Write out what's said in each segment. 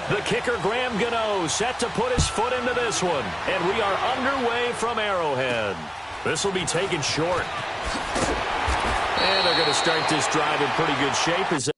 The kicker, Graham Gano, set to put his foot into this one. And we are underway from Arrowhead. This will be taken short. And they're going to start this drive in pretty good shape as they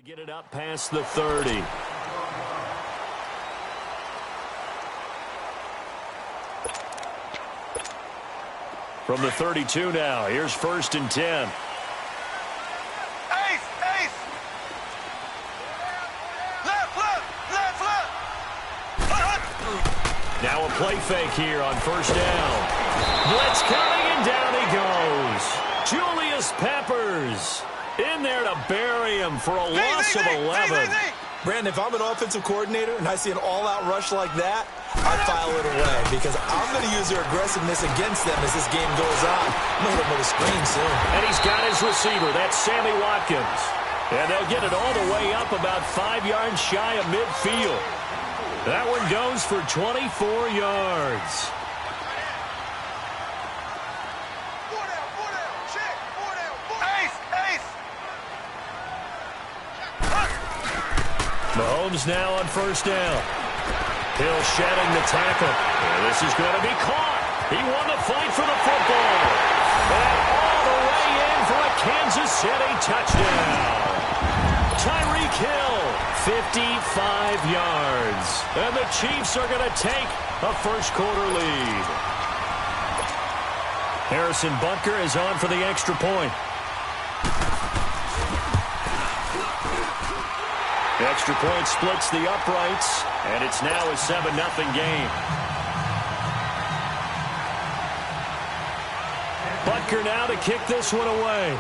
get it up past the 30. From the 32 now, here's 1st and 10. Now a play fake here on 1st down. Blitz coming, and down he goes. Julius Peppers in there to bury him for a loss of 11. Brandon, if I'm an offensive coordinator and I see an all-out rush like that, I file it away because I'm going to use their aggressiveness against them as this game goes on. I'm going to hit him with a screen soon. And he's got his receiver. That's Sammy Watkins. And they'll get it all the way up about 5 yards shy of midfield. That one goes for 24 yards. Mahomes now on 1st down. Hill shedding the tackle. And this is going to be caught. He won the fight for the football. And all the way in for a Kansas City touchdown. Tyreek Hill, 55 yards. And the Chiefs are going to take a first-quarter lead. Harrison Butker is on for the extra point. The extra point splits the uprights, and it's now a 7-0 game. Butker now to kick this one away.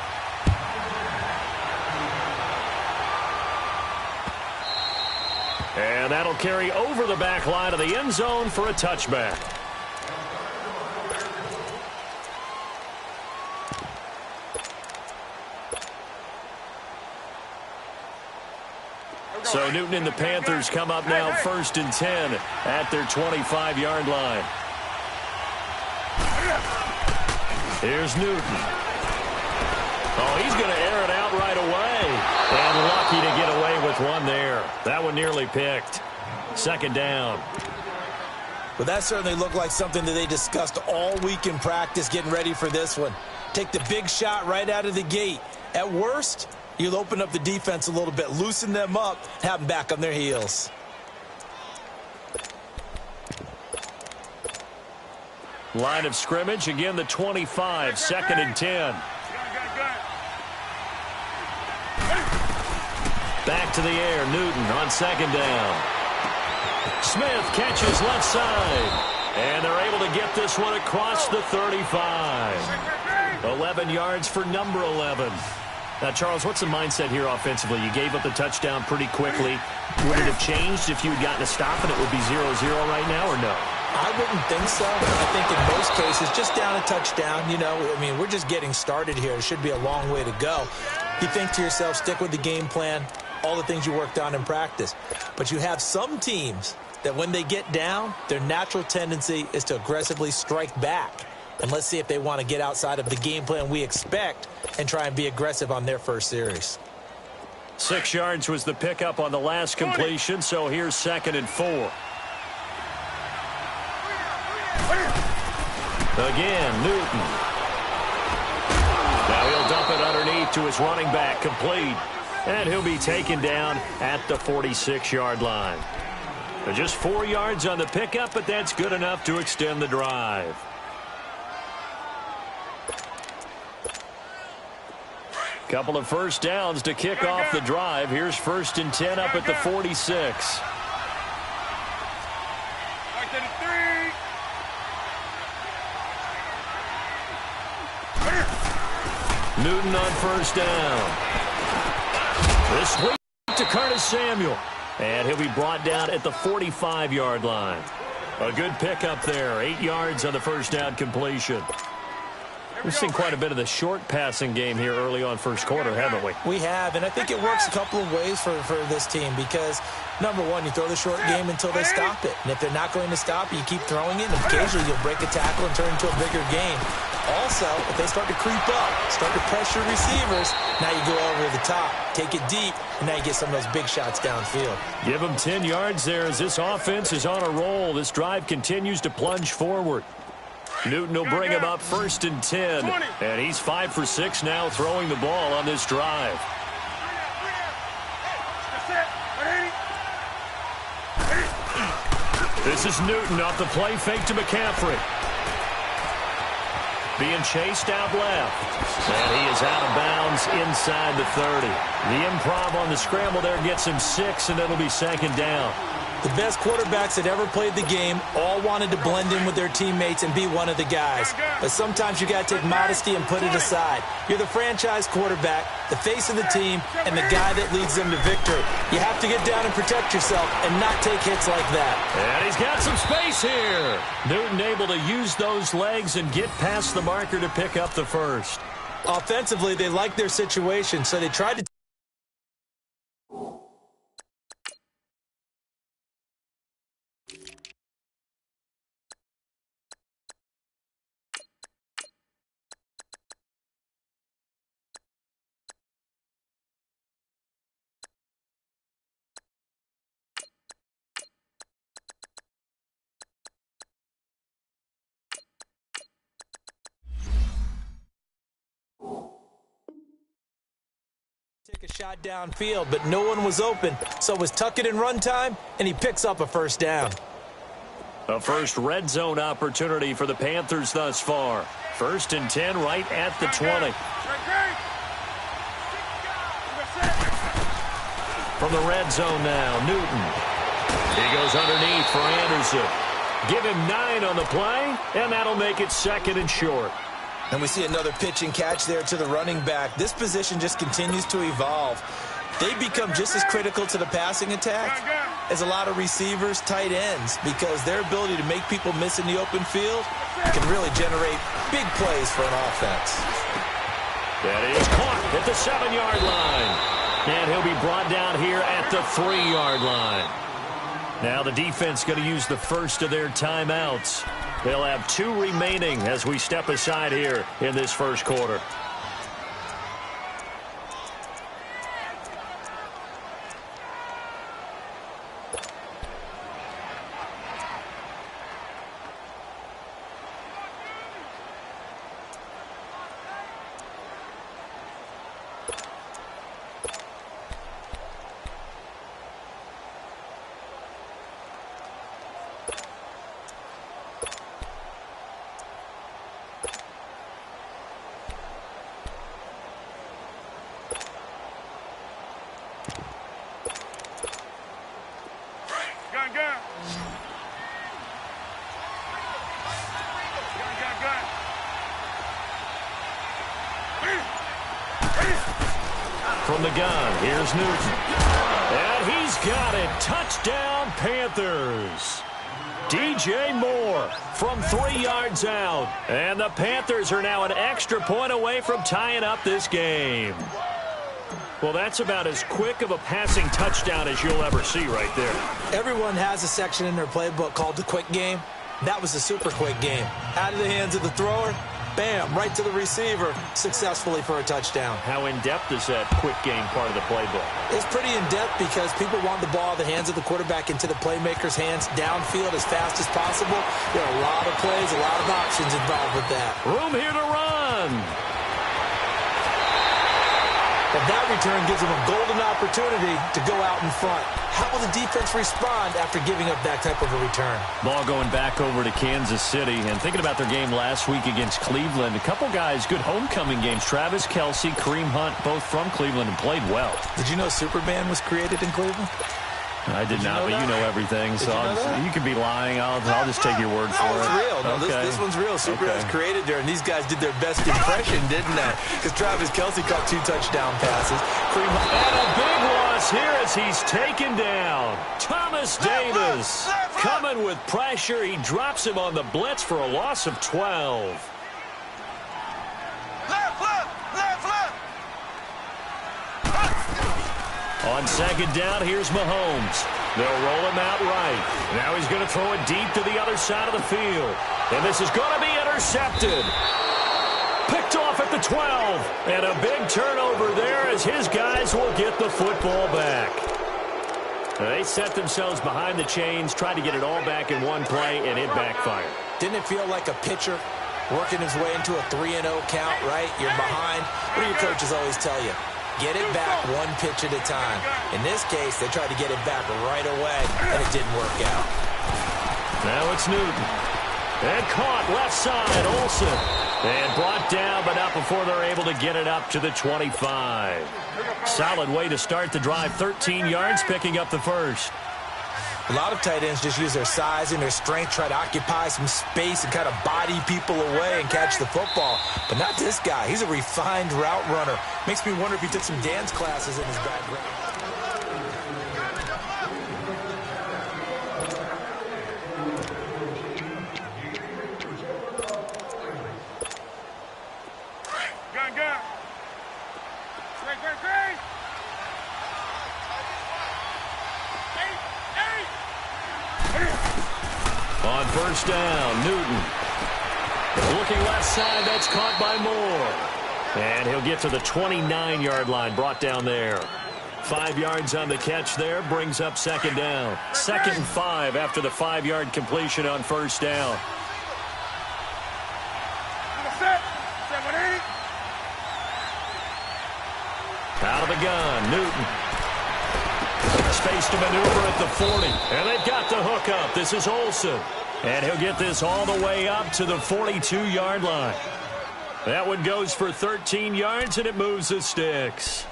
And that'll carry over the back line of the end zone for a touchback. So Newton and the Panthers come up now 1st and 10 at their 25-yard line. Here's Newton. Oh, he's going to air it out right away. And lucky to get away with one there. That one nearly picked. 2nd down. Well, that certainly looked like something that they discussed all week in practice getting ready for this one. Take the big shot right out of the gate. At worst, you'll open up the defense a little bit, loosen them up, have them back on their heels. Line of scrimmage, again the 25, 2nd and 10. Back to the air, Newton on 2nd down. Smith catches left side. And they're able to get this one across the 35. 11 yards for number 11. Now, Charles, what's the mindset here offensively? You gave up the touchdown pretty quickly. Would it have changed if you had gotten a stop and it would be 0-0 right now, or no? I wouldn't think so. I think in most cases, just down a touchdown, you know, I mean, we're just getting started here. It should be a long way to go. You think to yourself, stick with the game plan, all the things you worked on in practice. But you have some teams that when they get down, their natural tendency is to aggressively strike back. And let's see if they want to get outside of the game plan we expect and try and be aggressive on their first series. 6 yards was the pickup on the last completion, so here's 2nd and 4. Again, Newton. Now he'll dump it underneath to his running back, complete. And he'll be taken down at the 46-yard line. Just 4 yards on the pickup, but that's good enough to extend the drive. Couple of first downs to kick off the drive. Here's 1st and 10 up at the 46. Newton on first down. This sweep to Curtis Samuel. And he'll be brought down at the 45-yard line. A good pickup there. 8 yards on the first down completion. We've seen quite a bit of the short passing game here early on first quarter, haven't we? We have, and I think it works a couple of ways for this team because, number one, you throw the short game until they stop it. And if they're not going to stop it, you keep throwing it, and occasionally you'll break a tackle and turn into a bigger game. Also, if they start to creep up, start to pressure receivers, now you go over the top, take it deep, and now you get some of those big shots downfield. Give them 10 yards there as this offense is on a roll. This drive continues to plunge forward. Newton will bring him up first and 10. And he's 5 for 6 now throwing the ball on this drive. This is Newton off the play fake to McCaffrey. Being chased out left. And he is out of bounds inside the 30. The improv on the scramble there gets him 6, and it'll be second down. The best quarterbacks that ever played the game all wanted to blend in with their teammates and be one of the guys. But sometimes you got to take modesty and put it aside. You're the franchise quarterback, the face of the team, and the guy that leads them to victory. You have to get down and protect yourself and not take hits like that. And he's got some space here. Newton able to use those legs and get past the marker to pick up the first. Offensively, they liked their situation, so they tried to take a shot downfield, but no one was open, so it was tuck it and run time, and he picks up a first down. A first red zone opportunity for the Panthers thus far. First and 10 right at the 20. From the red zone now, Newton. He goes underneath for Anderson. Give him 9 on the play, and that'll make it second and short. And we see another pitch and catch there to the running back. This position just continues to evolve. They become just as critical to the passing attack as a lot of receivers, tight ends, because their ability to make people miss in the open field can really generate big plays for an offense. That is caught at the 7-yard line. And he'll be brought down here at the 3-yard line. Now the defense going to use the first of their timeouts. They'll have 2 remaining as we step aside here in this first quarter. From the gun, here's Newton. And he's got it. Touchdown, Panthers. DJ Moore from 3 yards out. And the Panthers are now an extra point away from tying up this game. Well, that's about as quick of a passing touchdown as you'll ever see right there. Everyone has a section in their playbook called the quick game. That was a super quick game. Out of the hands of the thrower, bam, right to the receiver, successfully for a touchdown. How in-depth is that quick game part of the playbook? It's pretty in-depth because people want the ball in the hands of the quarterback into the playmaker's hands downfield as fast as possible. There are a lot of plays, a lot of options involved with that. Room here to run. But that return gives them a golden opportunity to go out in front. How will the defense respond after giving up that type of a return? Ball going back over to Kansas City. And thinking about their game last week against Cleveland, a couple guys, good homecoming games. Travis Kelce, Kareem Hunt, both from Cleveland and played well. Did you know Superman was created in Cleveland? I did not, but you know everything, so you can be lying. I'll just take your word for it. It's real. No, okay. this one's real. Superheroes created there, and these guys did their best impression, didn't they? Because Travis Kelce caught 2 touchdown passes. And a big loss here as he's taken down. Thomas Davis coming with pressure. He drops him on the blitz for a loss of 12. On second down, here's Mahomes. They'll roll him out right. Now he's going to throw it deep to the other side of the field. And this is going to be intercepted. Picked off at the 12. And a big turnover there as his guys will get the football back. They set themselves behind the chains, tried to get it all back in one play, and it backfired. Didn't it feel like a pitcher working his way into a 3-0 count, right? You're behind. What do your coaches always tell you? Get it back one pitch at a time. In this case, they tried to get it back right away, and it didn't work out. Now it's Newton. And caught left side, Olsen. And brought down, but not before they're able to get it up to the 25. Solid way to start the drive. 13 yards, picking up the first. A lot of tight ends just use their size and their strength, try to occupy some space and kind of body people away and catch the football. But not this guy. He's a refined route runner. Makes me wonder if he took some dance classes in his background. Gun. Great. On first down, Newton. Looking left side, that's caught by Moore. And he'll get to the 29-yard line, brought down there. 5 yards on the catch there, brings up second down. 2nd and 5 after the 5-yard completion on first down. Out of the gun, Newton. Space to maneuver at the 40. And they've got the hook up. This is Olsen. And he'll get this all the way up to the 42-yard line. That one goes for 13 yards, and it moves the sticks.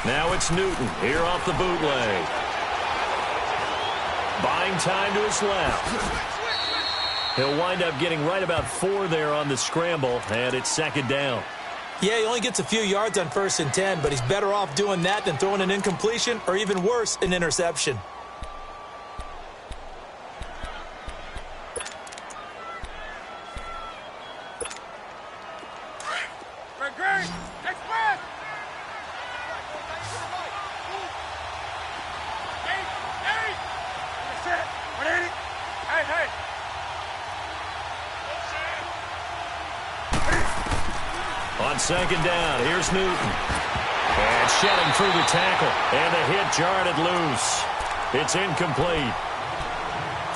Now it's Newton here off the bootleg. Buying time to his left. He'll wind up getting right about 4 there on the scramble, and it's second down. Yeah, he only gets a few yards on 1st and 10, but he's better off doing that than throwing an incompletion or even worse, an interception. On second down, here's Newton. And shedding through the tackle. And the hit jarred it loose. It's incomplete.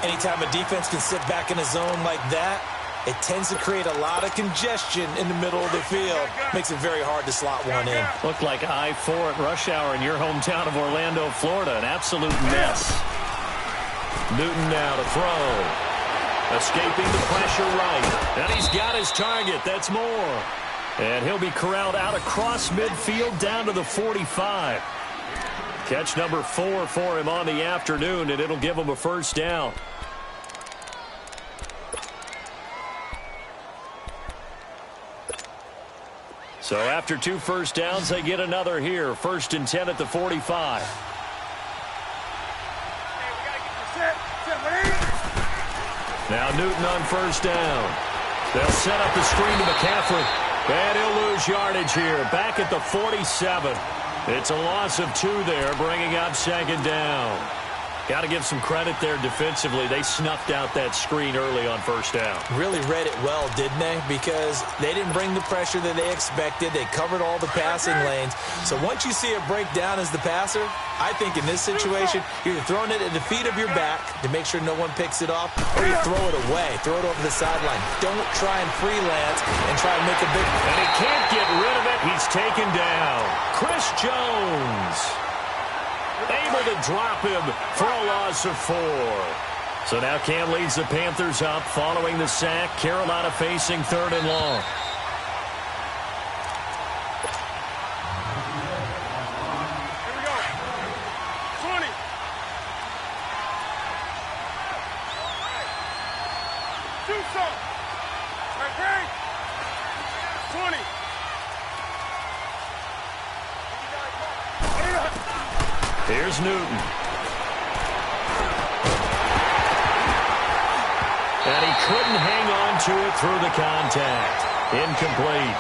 Anytime a defense can sit back in a zone like that, it tends to create a lot of congestion in the middle of the field. Makes it very hard to slot one in. Looked like I-4 at rush hour in your hometown of Orlando, Florida. An absolute mess. Newton now to throw. Escaping the pressure right. And he's got his target. That's Moore. And he'll be corralled out across midfield down to the 45. Catch number 4 for him on the afternoon, and it'll give him a first down. So after 2 first downs, they get another here. 1st and 10 at the 45. Now Newton on first down. They'll set up the screen to McCaffrey. And he'll lose yardage here. Back at the 47. It's a loss of 2 there, bringing up second down. Got to give some credit there defensively. They snuffed out that screen early on first down. Really read it well, didn't they? Because they didn't bring the pressure that they expected. They covered all the passing lanes. So once you see it break down as the passer, I think in this situation, you're either throwing it at the feet of your back to make sure no one picks it off, or you throw it away. Throw it over the sideline. Don't try and freelance and try and make a big... And he can't get rid of it. He's taken down. Chris Jones able to drop him for a loss of 4. So now Cam leads the Panthers up following the sack. Carolina facing 3rd and long. Here we go. 20. Shoot some. Right, 20. Here's Newton. And he couldn't hang on to it through the contact. Incomplete.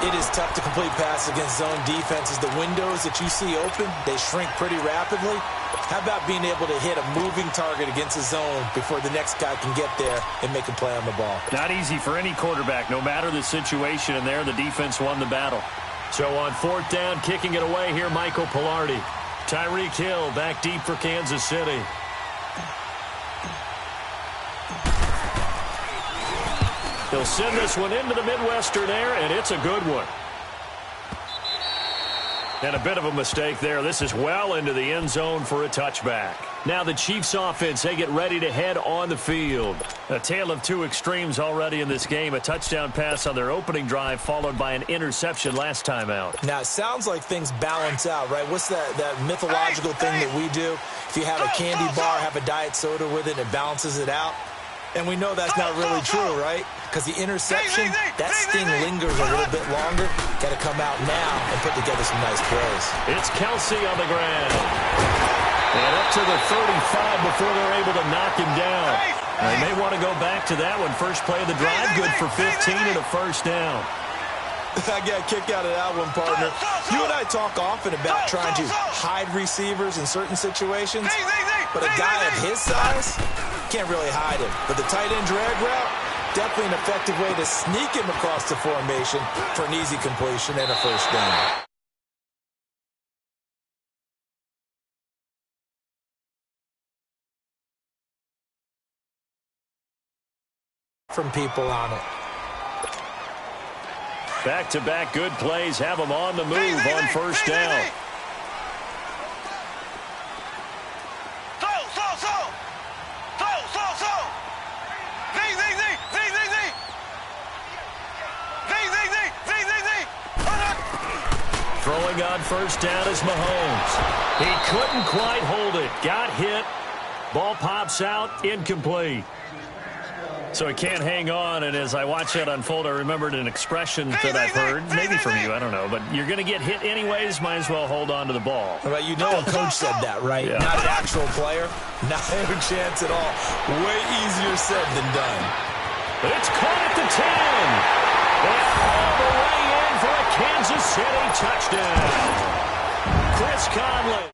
It is tough to complete passes against zone defenses. The windows that you see open, they shrink pretty rapidly. How about being able to hit a moving target against a zone before the next guy can get there and make a play on the ball? Not easy for any quarterback, no matter the situation. And there, the defense won the battle. So on 4th down, kicking it away here, Michael Pilardi. Tyreek Hill back deep for Kansas City. He'll send this one into the Midwestern air, and it's a good one. And a bit of a mistake there. This is well into the end zone for a touchback. Now the Chiefs offense, they get ready to head on the field. A tale of two extremes already in this game. A touchdown pass on their opening drive followed by an interception last time out. Now, it sounds like things balance out, right? What's that mythological thing that we do? If you have a candy bar, have a diet soda with it, it balances it out. And we know that's not really true, right? Because the interception, that sting lingers a little bit longer. Got to come out now and put together some nice plays. It's Kelsey on the ground. And up to the 35 before they're able to knock him down. They may want to go back to that one. First play of the drive, good for 15 and a first down. I got a kick out of that one, partner. You and I talk often about trying to hide receivers in certain situations. But a guy of his size can't really hide him. But the tight end drag route, definitely an effective way to sneak him across the formation for an easy completion and a first down. From people on it. Back-to-back good plays have them on the move on first down. Throwing on first down is Mahomes. He couldn't quite hold it. Got hit. Ball pops out. Incomplete. So he can't hang on, and as I watch that unfold, I remembered an expression that I've heard, maybe from you, I don't know, but you're going to get hit anyways, might as well hold on to the ball. Well, you know a coach said that, right? Yeah. Not an actual player. Not a chance at all. Way easier said than done. But it's caught at the 10. And all the way in for a Kansas City touchdown. Chris Conley.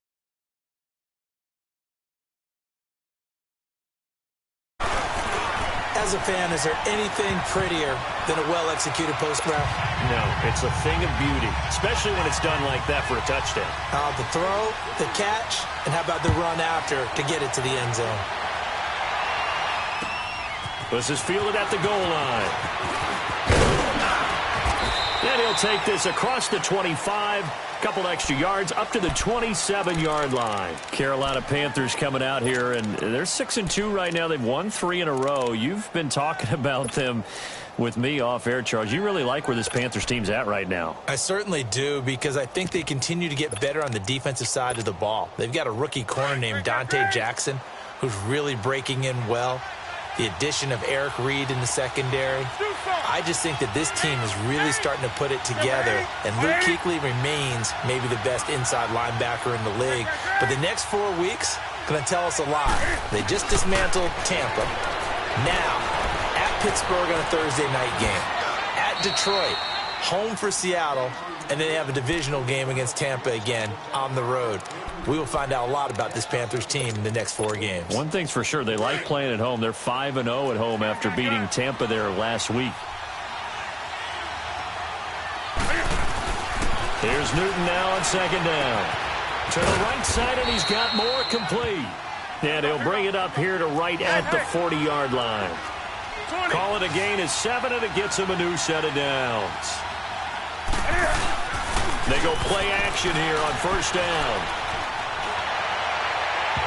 As a fan, is there anything prettier than a well-executed post route? No, it's a thing of beauty, especially when it's done like that for a touchdown. The throw, the catch, and how about the run after to get it to the end zone? This is fielded at the goal line. And he'll take this across the 25. Couple extra yards up to the 27-yard line. Carolina Panthers coming out here, and they're 6-2 right now. They've won 3 in a row. You've been talking about them with me off air, Charles. You really like where this Panthers team's at right now. I certainly do, because I think they continue to get better on the defensive side of the ball. They've got a rookie corner named Dante Jackson who's really breaking in well. The addition of Eric Reed in the secondary. I just think that this team is really starting to put it together, and Luke Kuechly remains maybe the best inside linebacker in the league. But the next 4 weeks going to tell us a lot. They just dismantled Tampa. Now, at Pittsburgh on a Thursday night game. At Detroit. home for Seattle, and then they have a divisional game against Tampa again on the road. We will find out a lot about this Panthers team in the next 4 games. One thing's for sure, they like playing at home. They're 5-0 at home after beating Tampa there last week. Here's Newton now on second down. To the right side, and he's got more, complete. And he'll bring it up here to right at the 40-yard line. Call it a gain of 7, and it gets him a new set of downs. They go play action here on first down.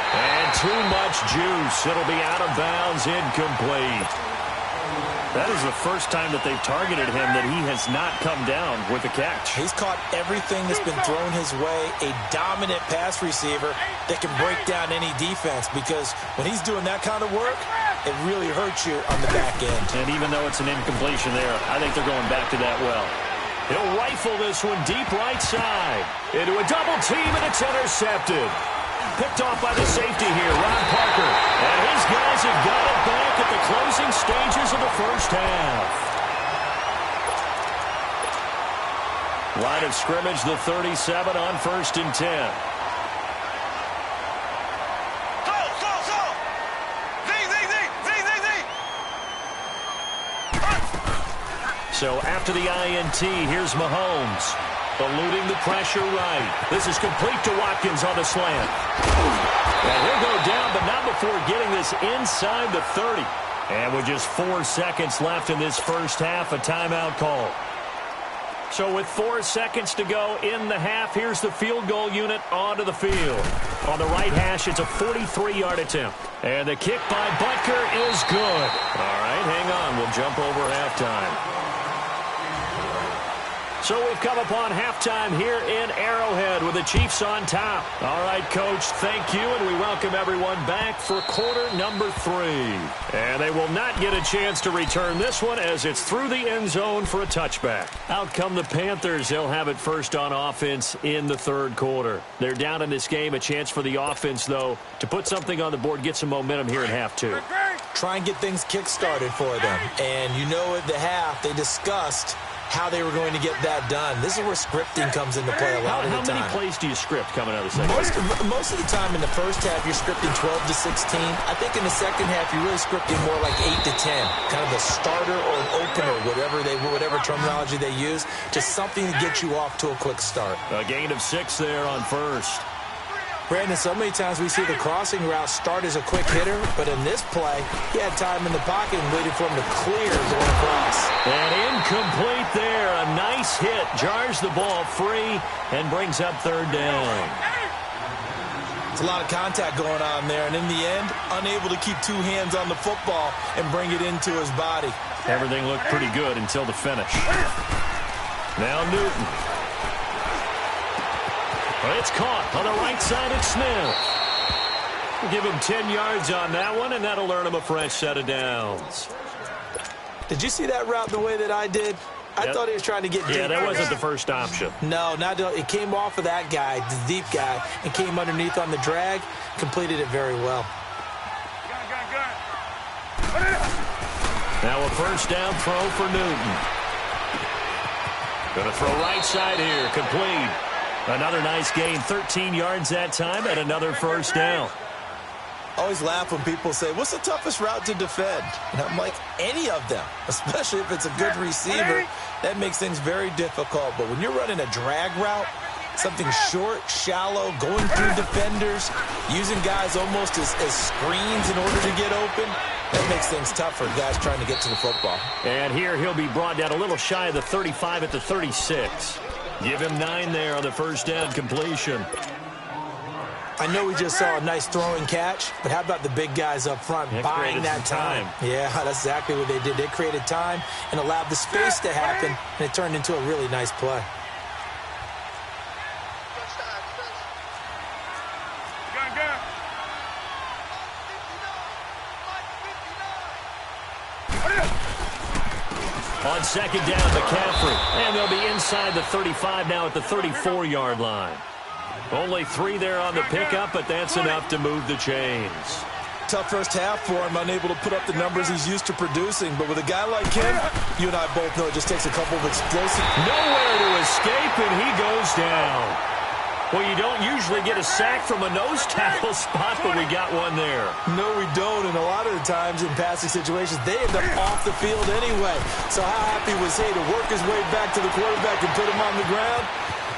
And too much juice. It'll be out of bounds, incomplete. That is the first time that they've targeted him that he has not come down with a catch. He's caught everything that's been thrown his way. A dominant pass receiver that can break down any defense, because when he's doing that kind of work, it really hurts you on the back end. And even though it's an incompletion there, I think they're going back to that well. He'll rifle this one deep right side. Into a double team, and it's intercepted. Picked off by the safety here, Ron Parker. And his guys have got it back at the closing stages of the first half. Line of scrimmage, the 37 on 1st and 10. So after the INT, here's Mahomes. Eluding the pressure right. This is complete to Watkins on the slant. And he'll go down, but not before getting this inside the 30. And with just 4 seconds left in this first half, a timeout call. So with 4 seconds to go in the half, here's the field goal unit onto the field. On the right hash, it's a 43-yard attempt. And the kick by Butker is good. All right, hang on. We'll jump over halftime. So we've come upon halftime here in Arrowhead with the Chiefs on top. All right, Coach, thank you, and we welcome everyone back for quarter number 3. And they will not get a chance to return this one as it's through the end zone for a touchback. Out come the Panthers. They'll have it first on offense in the 3rd quarter. They're down in this game. A chance for the offense, though, to put something on the board, get some momentum here in half 2. Try and get things kick-started for them. And you know at the half they discussed how they were going to get that done. This is where scripting comes into play a lot of the time. How many plays do you script coming out of the second half? Most of the time in the first half, you're scripting 12 to 16. I think in the second half, you're really scripting more like 8 to 10. Kind of a starter or an opener, whatever terminology they use. Just something to get you off to a quick start. A gain of 6 there on first. Brandon, so many times we see the crossing route start as a quick hitter, but in this play, he had time in the pocket and waited for him to clear going across. And incomplete there. A nice hit. Jars the ball free and brings up 3rd down. It's a lot of contact going on there, and in the end, unable to keep 2 hands on the football and bring it into his body. Everything looked pretty good until the finish. Now Newton. Well, it's caught on the right side of Smith. We'll give him 10 yards on that one, and that'll earn him a fresh set of downs. Did you see that route the way that I did? I thought he was trying to get deep. Yeah, that wasn't the first option. No, it came off of that guy, the deep guy, and came underneath on the drag. Completed it very well. Now a first down throw for Newton. Going to throw right side here, complete. Another nice gain, 13 yards that time, and another first down. I always laugh when people say, what's the toughest route to defend? And I'm like, any of them, especially if it's a good receiver. That makes things very difficult. But when you're running a drag route, something short, shallow, going through defenders, using guys almost as screens in order to get open, that makes things tough for guys trying to get to the football. And here he'll be brought down a little shy of the 35 at the 36. Give him 9 there on the first down completion. I know we just saw a nice throwing catch, but how about the big guys up front buying that time? Yeah, that's exactly what they did. They created time and allowed the space to happen, and it turned into a really nice play. On second down, McCaffrey. And they'll be inside the 35 now at the 34-yard line. Only 3 there on the pickup, but that's enough to move the chains. tough first half for him, unable to put up the numbers he's used to producing. But with a guy like him, you and I both know it just takes a couple of explosive... Nowhere to escape, and he goes down. Well, you don't usually get a sack from a nose tackle spot, but we got one there. No, we don't, and a lot of the times in passing situations, they end up off the field anyway. So how happy was he to work his way back to the quarterback and put him on the ground?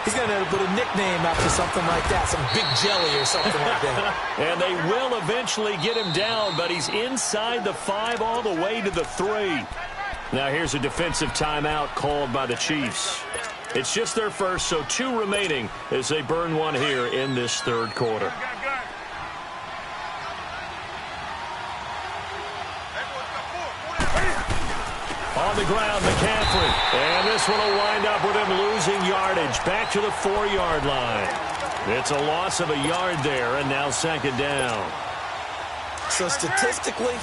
He's going to end up with a nickname after something like that, some big jelly or something like that. And they will eventually get him down, but he's inside the 5 all the way to the 3. Now here's a defensive timeout called by the Chiefs. It's just their first, so 2 remaining as they burn one here in this third quarter. On the ground, McCaffrey. And this one will wind up with him losing yardage. Back to the 4-yard line. It's a loss of a yard there, and now second down. So statistically,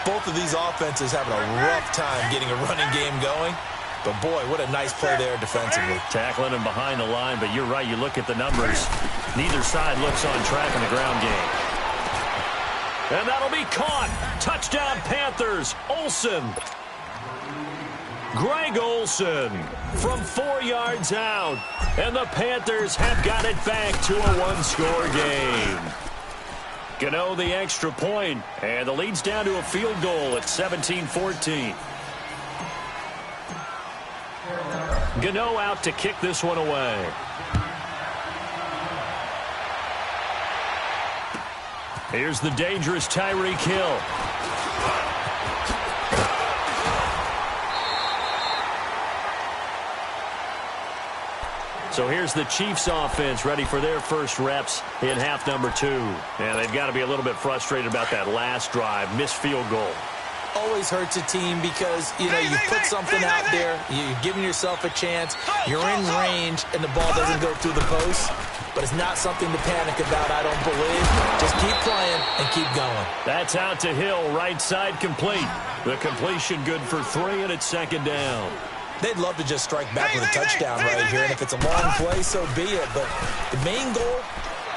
both of these offenses having a rough time getting a running game going. But, boy, what a nice play there defensively. Tackling him behind the line, but you're right. You look at the numbers. Neither side looks on track in the ground game. And that'll be caught. Touchdown, Panthers. Olsen. Greg Olsen from 4 yards out. And the Panthers have got it back to a 1-score game. Gano the extra point, and the lead's down to a field goal at 17-14. Gano out to kick this one away. Here's the dangerous Tyreek Hill. So here's the Chiefs offense ready for their first reps in half number 2. And they've got to be a little bit frustrated about that last drive, missed field goal. Always hurts a team because, you put something out there, you're giving yourself a chance, you're in range, and the ball doesn't go through the post. But it's not something to panic about, I don't believe. Just keep playing and keep going. That's out to Hill, right side complete. The completion good for 3, and it's second down. They'd love to just strike back with a touchdown right here, and if it's a long play, so be it. But the main goal,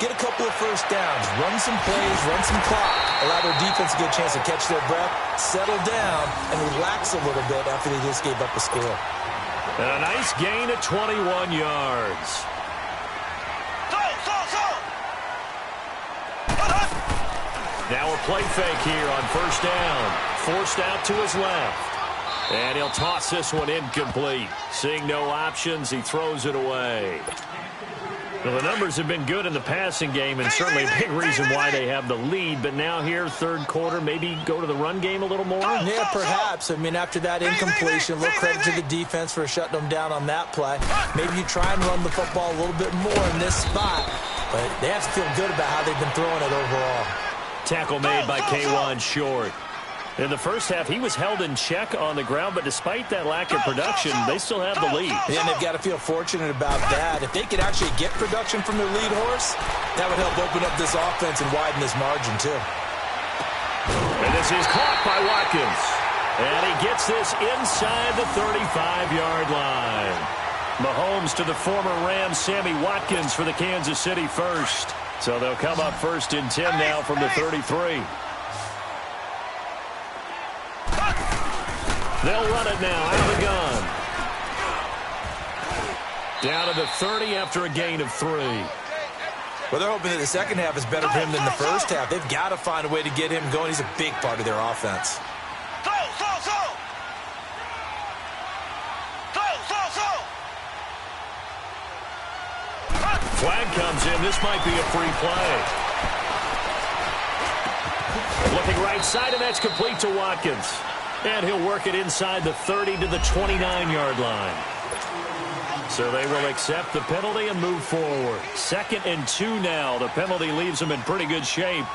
get a couple of first downs, run some plays, run some clock, allow their defense to get a chance to catch their breath, settle down, and relax a little bit after they just gave up a score. And a nice gain of 21 yards. Now a play fake here on first down. Forced out to his left. And he'll toss this one incomplete. Seeing no options, he throws it away. Well, the numbers have been good in the passing game, and certainly a big reason why they have the lead. But now here, third quarter, maybe go to the run game a little more? Yeah, perhaps. I mean, after that incompletion, a little credit to the defense for shutting them down on that play. Maybe you try and run the football a little bit more in this spot. But they have to feel good about how they've been throwing it overall. Tackle made by K1 Short. In the first half, he was held in check on the ground, but despite that lack of production, they still have the lead. Yeah, and they've got to feel fortunate about that. If they could actually get production from their lead horse, that would help open up this offense and widen this margin, too. And this is caught by Watkins. And he gets this inside the 35-yard line. Mahomes to the former Rams, Sammy Watkins, for the Kansas City first. So they'll come up first and 10 now from the 33. They'll run it now out of the gun. Down to the 30 after a gain of 3. Well, they're hoping that the second half is better for him than the first half. They've got to find a way to get him going. He's a big part of their offense. Flag comes in. This might be a free play. Looking right side, and that's complete to Watkins. And he'll work it inside the 30 to the 29-yard line. So they will accept the penalty and move forward. 2nd and 2 now. The penalty leaves them in pretty good shape.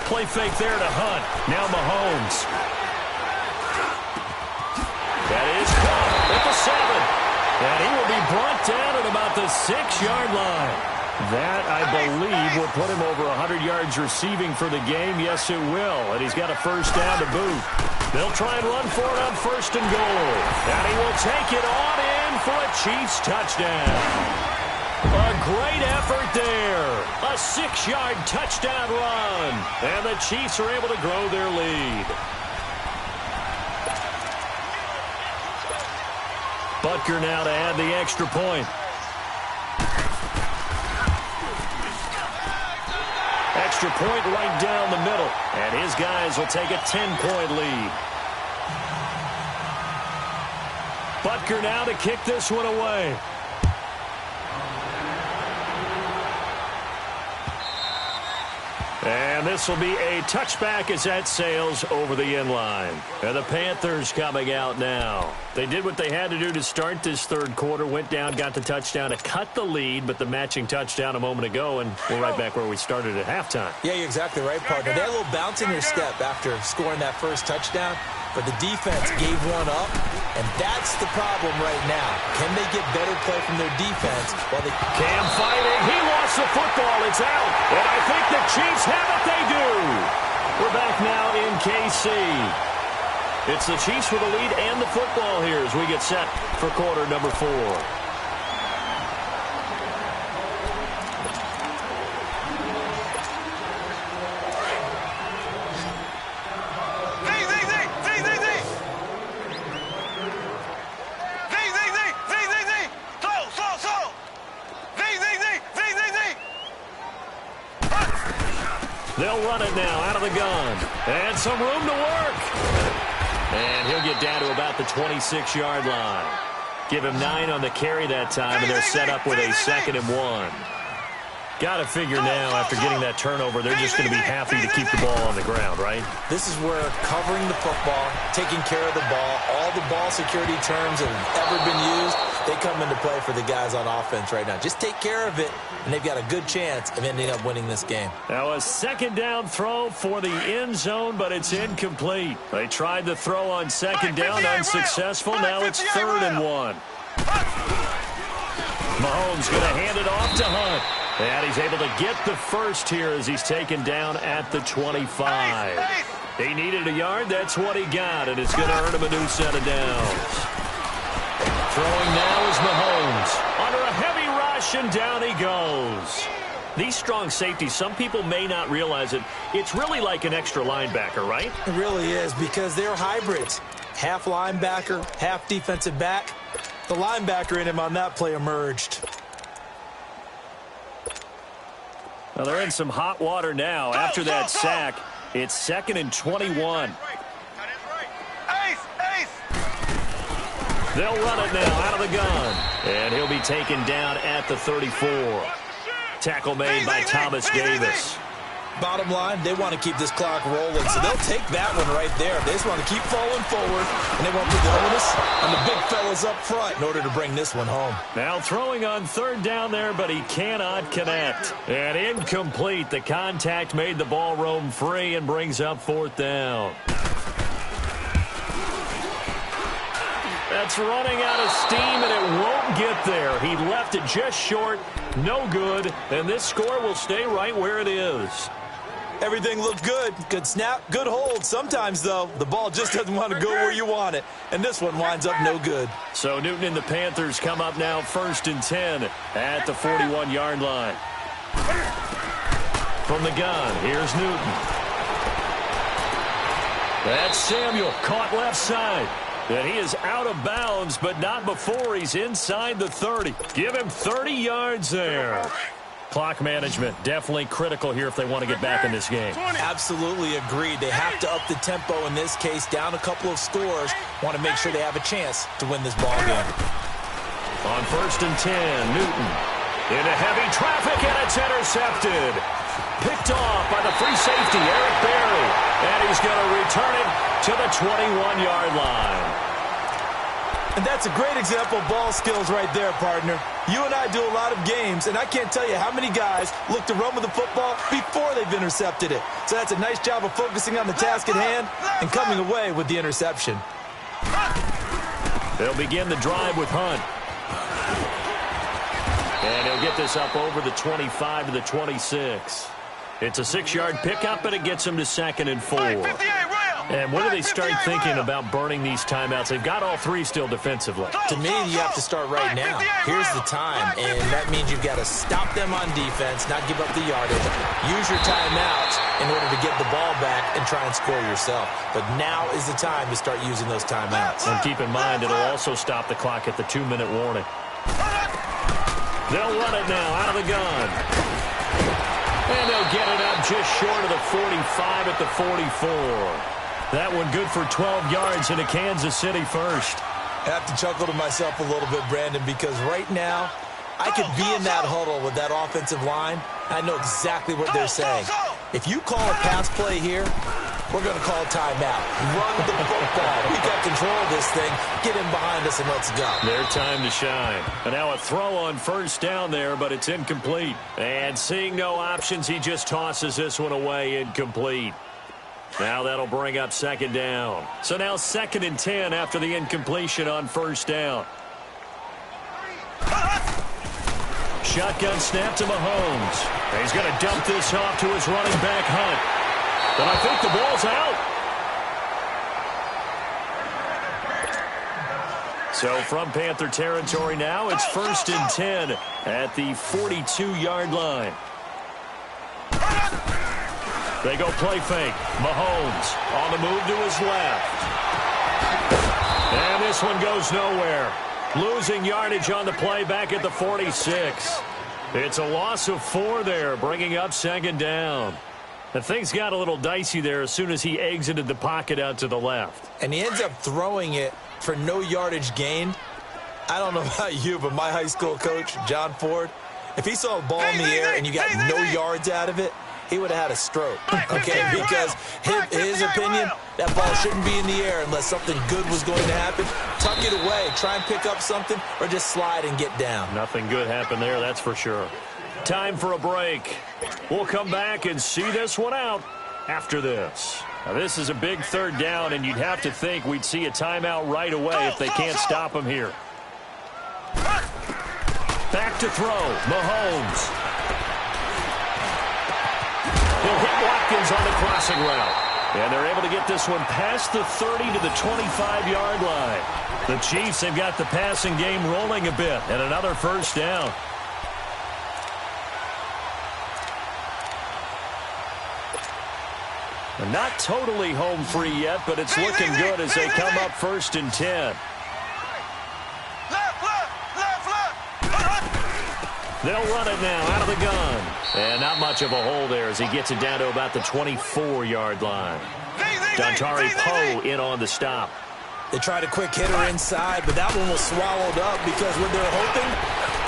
Play fake there to Hunt. Now Mahomes. That is caught at the 7. And he will be brought down at about the 6-yard line. That, I believe, will put him over 100 yards receiving for the game. Yes, it will. And he's got a first down to boot. They'll try and run for it on 1st and goal. And he will take it on in for a Chiefs touchdown. A great effort there. A 6-yard touchdown run. And the Chiefs are able to grow their lead. Butker now to add the extra point. Extra point right down the middle. And his guys will take a 10-point lead. Butker now to kick this one away. And this will be a touchback as that sails over the end line. And the Panthers coming out now. They did what they had to do to start this third quarter. Went down, got the touchdown to cut the lead, but the matching touchdown a moment ago, and we're right back where we started at halftime. Yeah, you're exactly right, partner. They had a little bounce in their step after scoring that first touchdown, but the defense gave one up, and that's the problem right now. Can they get better play from their defense while they... Cam fighting. He lost the football. It's out. And I think the Chiefs have it. They do. We're back now in KC. It's the Chiefs with the lead and the football here as we get set for quarter number 4. They'll run it now out of the gun. And some room to work. And he'll get down to about the 26-yard line. Give him 9 on the carry that time, and they're set up with a 2nd and 1. Got to figure now, after getting that turnover, they're just going to be happy to keep the ball on the ground, right? This is where covering the football, taking care of the ball, all the ball security terms that have ever been used, they come into play for the guys on offense right now. Just take care of it, and they've got a good chance of ending up winning this game. Now a 2nd down throw for the end zone, but it's incomplete. They tried the throw on 2nd down, unsuccessful. Now it's 3rd and 1. Mahomes going to hand it off to Hunt. And he's able to get the first here as he's taken down at the 25. He needed a yard. That's what he got, and it's going to earn him a new set of downs. Throwing now is Mahomes. Under a heavy rush, and down he goes. These strong safeties, some people may not realize it. It's really like an extra linebacker, right? It really is, because they're hybrids. Half linebacker, half defensive back. The linebacker in him on that play emerged. Well, they're in some hot water now. After that sack, it's 2nd and 21. They'll run it now out of the gun. And he'll be taken down at the 34. Tackle made by Thomas Davis. Bottom line, they want to keep this clock rolling, so they'll take that one right there. They just want to keep falling forward, and they want to put the onus on the big fellas up front in order to bring this one home. Now throwing on 3rd down there, but he cannot connect. And incomplete. The contact made the ball roam free and brings up 4th down. That's running out of steam, and it won't get there. He left it just short. No good. And this score will stay right where it is. Everything looked good. Good snap, good hold. Sometimes, though, the ball just doesn't want to go where you want it. And this one winds up no good. So Newton and the Panthers come up now 1st and 10 at the 41-yard line. From the gun, here's Newton. That's Samuel, caught left side. And he is out of bounds, but not before he's inside the 30. Give him 30 yards there. Clock management definitely critical here if they want to get back in this game. Absolutely agreed. They have to up the tempo in this case, down a couple of scores. Want to make sure they have a chance to win this ball game. On 1st and 10, Newton into heavy traffic, and it's intercepted. Picked off by the free safety, Eric Berry. And he's going to return it to the 21-yard line. And that's a great example of ball skills right there, partner. You and I do a lot of games, and I can't tell you how many guys look to run with the football before they've intercepted it. So that's a nice job of focusing on the task at hand and coming away with the interception. They'll begin the drive with Hunt. And he'll get this up over the 25 to the 26. It's a 6-yard pickup, and it gets him to 2nd and 4. And when do they start thinking about burning these timeouts? They've got all three still defensively. To me, you have to start right now. Here's the time, and that means you've got to stop them on defense, not give up the yardage. Use your timeouts in order to get the ball back and try and score yourself. But now is the time to start using those timeouts. And keep in mind, it'll also stop the clock at the 2-minute warning. They'll run it now out of the gun. And they'll get it up just short of the 45 at the 44. That one good for 12 yards into Kansas City first. I have to chuckle to myself a little bit, Brandon, because right now I could be in that huddle with that offensive line. I know exactly what they're saying. If you call a pass play here, we're going to call a timeout. Run the football. We got control of this thing. Get in behind us and let's go. Their time to shine. And now a throw on first down there, but it's incomplete. And seeing no options, he just tosses this one away, incomplete. Now that'll bring up second down. So now 2nd and 10 after the incompletion on first down. Shotgun snap to Mahomes. And he's going to dump this off to his running back, Hunt. But I think the ball's out. So from Panther territory now, it's 1st and 10 at the 42-yard line. They go play fake. Mahomes on the move to his left. And this one goes nowhere. Losing yardage on the play back at the 46. It's a loss of 4 there, bringing up second down. And things got a little dicey there as soon as he exited the pocket out to the left. And he ends up throwing it for no yardage gained. I don't know about you, but my high school coach, John Ford, if he saw a ball in the air and you got no yards out of it, he would have had a stroke, okay? Because his opinion, that ball shouldn't be in the air unless something good was going to happen. Tuck it away, try and pick up something, or just slide and get down. Nothing good happened there, that's for sure. Time for a break. We'll come back and see this one out after this. Now, this is a big 3rd down, and you'd have to think we'd see a timeout right away if they can't stop him here. Back to throw, Mahomes. He'll hit Watkins on the crossing route. And they're able to get this one past the 30 to the 25-yard line. The Chiefs have got the passing game rolling a bit, and another first down. Not totally home free yet, but it's looking good as they come up 1st and 10. They'll run it now out of the gun. And not much of a hole there as he gets it down to about the 24-yard line. Dontari Poe in on the stop. They tried a quick hitter inside, but that one was swallowed up because what they're hoping,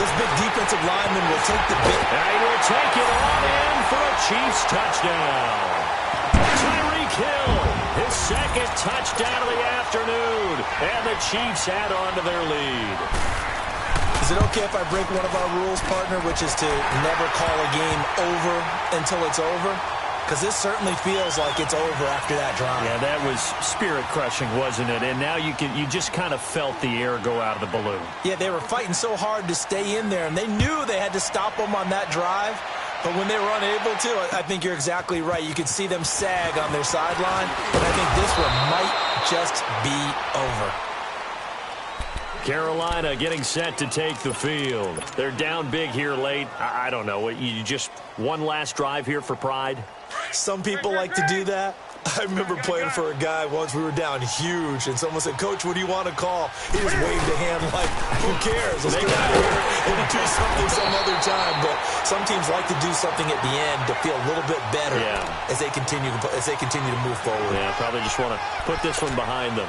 this big defensive lineman will take the big. And he will take it on in for a Chiefs touchdown. Tyreek Hill, his 2nd touchdown of the afternoon. And the Chiefs add on to their lead. Is it okay if I break one of our rules, partner, which is to never call a game over until it's over? Because this certainly feels like it's over after that drive. Yeah, that was spirit-crushing, wasn't it? And now you just kind of felt the air go out of the balloon. Yeah, they were fighting so hard to stay in there, and they knew they had to stop them on that drive. But when they were unable to, I think you're exactly right. You could see them sag on their sideline, and I think this one might just be over. Carolina getting set to take the field. They're down big here late. I don't know. You just one last drive here for pride? Some people like to do that. I remember playing for a guy once. We were down huge, and someone said, "Coach, what do you want to call?" He just waved a hand like, who cares? Let's get out of here and do something some other time. But some teams like to do something at the end to feel a little bit better as they continue to move forward. Yeah, probably just want to put this one behind them.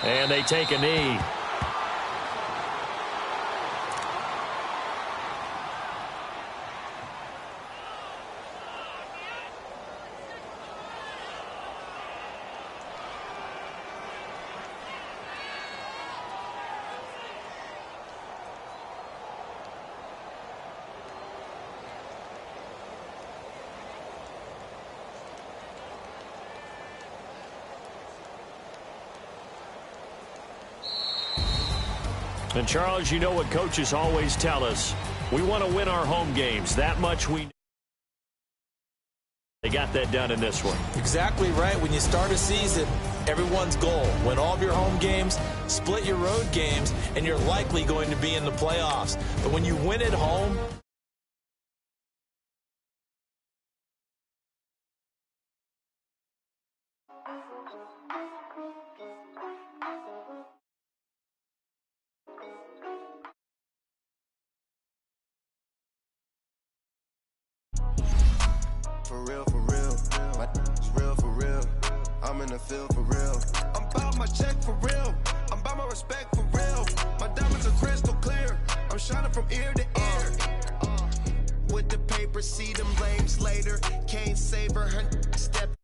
And they take a knee. And, Charles, you know what coaches always tell us. We want to win our home games. That much we know. They got that done in this one. Exactly right. When you start a season, everyone's goal, win all of your home games, split your road games, and you're likely going to be in the playoffs. But when you win at home, for real, my is real for real. I'm in the field for real. I'm about my check for real. I'm about my respect for real. My diamonds are crystal clear. I'm shining from ear to ear. With the paper, see them blames later. Can't save her, step